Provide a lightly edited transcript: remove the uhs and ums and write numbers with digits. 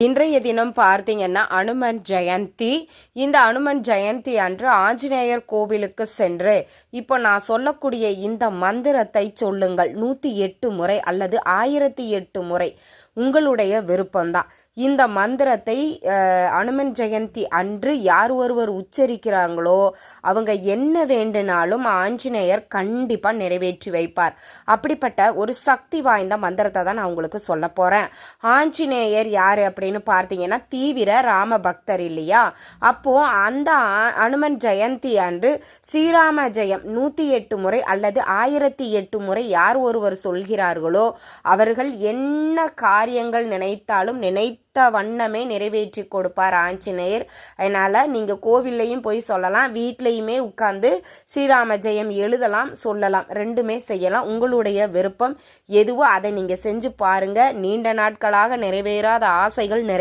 இன்றைய தினம் பார்த்தீங்கன்னா அனுமன் ஜெயந்தி. இந்த அனுமன் ஜெயந்தி அன்று ஆஞ்சநேயர் கோவிலுக்கு சென்று இப்போ நான் சொல்லக்கூடிய இந்த மந்திரத்தை சொல்லுங்கள். 108 முறை அல்லது 1008 முறை, உங்களுடைய விருப்பம்தான். இந்த மந்திரத்தை அனுமன் ஜெயந்தி அன்று யார் ஒருவர் உச்சரிக்கிறாங்களோ அவங்க என்ன வேண்டுனாலும் ஆஞ்சநேயர் கண்டிப்பாக நிறைவேற்றி வைப்பார். அப்படிப்பட்ட ஒரு சக்தி வாய்ந்த மந்திரத்தை தான் நான் உங்களுக்கு சொல்ல போகிறேன். ஆஞ்சநேயர் யார் அப்படின்னு பார்த்தீங்கன்னா தீவிர ராம பக்தர் இல்லையா? அப்போது அந்த அனுமன் ஜெயந்தி அன்று ஸ்ரீராம ஜெயம் 108 முறை அல்லது 1008 முறை யார் ஒருவர் சொல்கிறார்களோ அவர்கள் என்ன காரியங்கள் நினைத்தாலும் நினைத்த வண்ணமே நிறைவேற்றி கொடுப்பார் ஆஞ்சநேயர். அதனால நீங்க கோவில்லையும் போய் சொல்லலாம், வீட்லையுமே உட்கார்ந்து ஸ்ரீராம ஜெயம் எழுதலாம், சொல்லலாம், ரெண்டுமே செய்யலாம். உங்களுடைய விருப்பம் எதுவோ அதை நீங்க செஞ்சு பாருங்க. நீண்ட நாட்களாக நிறைவேறாத ஆசைகள்